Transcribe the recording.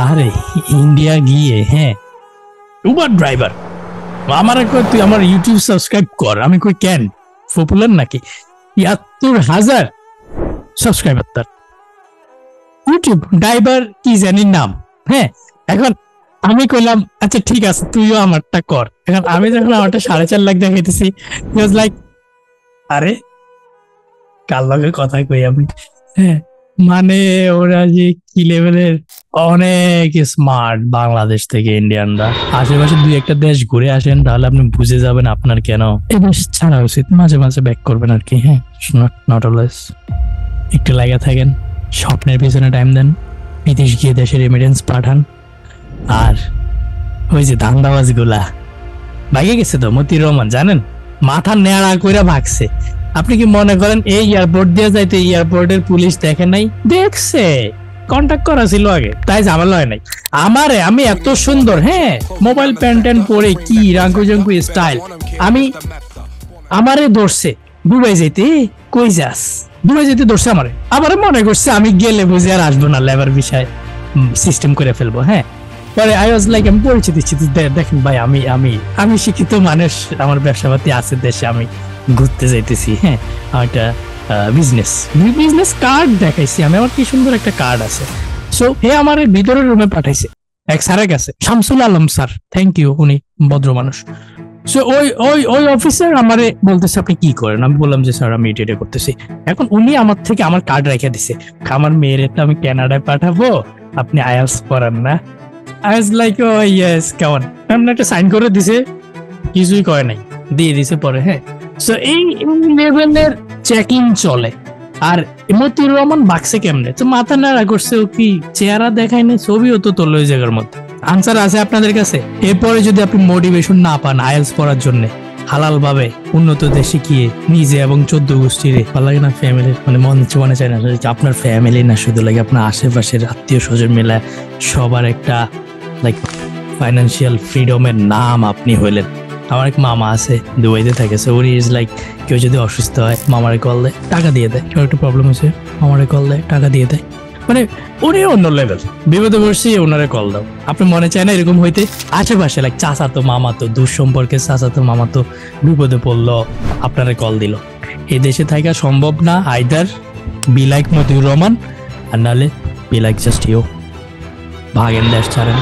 আরে ইন্ডিয়া গিয়ে হ্যাঁ উবার ড্রাইভার আমার কই তুই আমার ইউটিউব সাবস্ক্রাইব কর। আমি কই কেন পপুলার নাকি? ৭৭,০০০ সাবস্ক্রাইবার তার ইউটিউব ড্রাইভার কি জানি নাম। হ্যাঁ এখন আমি কইলাম আচ্ছা ঠিক আছে তুইও আমারটা কর। এখন আমি যখন আমারটা ৪.৫ লাখ দেখাইতেছি লাইক আরে কার লগে কথা কই আমি। হ্যাঁ মানে ওরা যে কি লেভেলের অনেক স্মার্ট। বাংলাদেশ থেকে ইন্ডিয়ানরা আশেপাশে দুই একটা দেশ ঘুরে আসেন তাহলে আপনি বুঝে যাবেন আপনার কেন এই দেশ ছাড়া উচিত। মাঝে মাঝে ব্যাক করবেন আর কি। হ্যাঁ নট অলওয়েজ। একটু লাগা থাকেন, স্বপ্নের পিছনে টাইম দেন, বিদেশ গিয়ে দেশের রেমিটেন্স পাঠান। আর ওই যে ধান্দাবাজ গুলা ভাগে গেছে তো মতিউর রহমান জানেন মাথা নেড়া কইরা ভাগছে। আপনি কি মনে করেন এই এয়ারপোর্ট দিয়ে যাইতে এয়ারপোর্টের পুলিশ দেখে নাই? দেখছে, কন্টাক্ট করা ছিল আগে, তাই ঝামেলা হয় নাই। আমি এত সুন্দর হ্যাঁ মোবাইল প্যান্ট পরে কি রাঙ্কু জঙ্কু স্টাইল আমারে ধরছে দুবাই যেতে। কই যাস? দুবাই যেতে ধরছে আমারে মনে করছে আমি গেলে বুঝে আর আসবো না, লেবার বিষয় সিস্টেম করে ফেলবো। হ্যাঁ পরে আই ওয়াজ লাইক আমি পরিচয় দিচ্ছি দেখেন ভাই আমি শিক্ষিত মানুষ, আমার ব্যবসাপাতি আছে দেশে, আমি ঘুরতে যাইতেছি। হ্যাঁ একটা বিজনেস কার্ড দেখাইছি আমি, আমার কি সুন্দর একটা কার্ড আছে। সো হে আমার ভিতরের রুমে পাঠাইছে এক স্যারের কাছে, Shamsul Alam sir, thank you, উনি ভদ্র মানুষ। সো ওই অফিসার আমারে বলতেছে আপনি কি করেন? আমি বললাম যে স্যার আমি এটা করতেছি। এখন উনি আমার থেকে আমার কার্ড রেখে দিছে, আমার মেয়ের তো আমি কানাডায় পাঠাবো, আপনি আইএলটিএস পড়ান না। I was like, oh yes, কেমন এমন একটা সাইন করে দিছে, কিছুই করে নাই, দিয়ে দিছে পরে। হ্যাঁ সো এই লেভেলের চেকিং চলে। আর মতিউর রহমান বাক্সে কেমনে তো মাথা নাড়া করছে, ও কি চেহারা দেখায় না, ছবিও তো তোলো ওই জায়গার মধ্যে। আনসার আছে আপনাদের কাছে? এরপরে যদি আপনি মোটিভেশন না পান আইএলটিএস পড়ার জন্য হালাল ভাবে উন্নত দেশে গিয়ে নিজে এবং ১৪ গোষ্ঠীর ভালো লাগে না ফ্যামিলির মানে মনে চায় না আপনার ফ্যামিলি না, শুধু লাগে আপনার আশেপাশের আত্মীয় স্বজন মেলা সবার একটা লাইক ফাইন্যান্সিয়াল ফ্রিডমের নাম আপনি হইলেন। আমার এক মামা আছে দুবাইতে থাকে, উনি ইজ লাইক কেউ যদি অসুস্থ হয় মামারে কল দেয় টাকা দিয়ে দেয়, কেউ একটা প্রবলেম হয়েছে মামারে কল দেয় টাকা দিয়ে দেয়, মানে উনি অন্য লেভেল। বিপদে পড়ছি ওনারে কল দাও। আপনি মনে চায় না এরকম হইতে? আশেপাশে লাইক চাচাতো মামাতো দূর সম্পর্কে চাচাতো মামাতো বিপদে পড়লো আপনারে কল দিল। এই দেশে থাকা সম্ভব না, either be like Motiur Rahman আর নাহলে বি লাইক জাস্ট ইউ, ভাগেন দেশ ছাড়েন।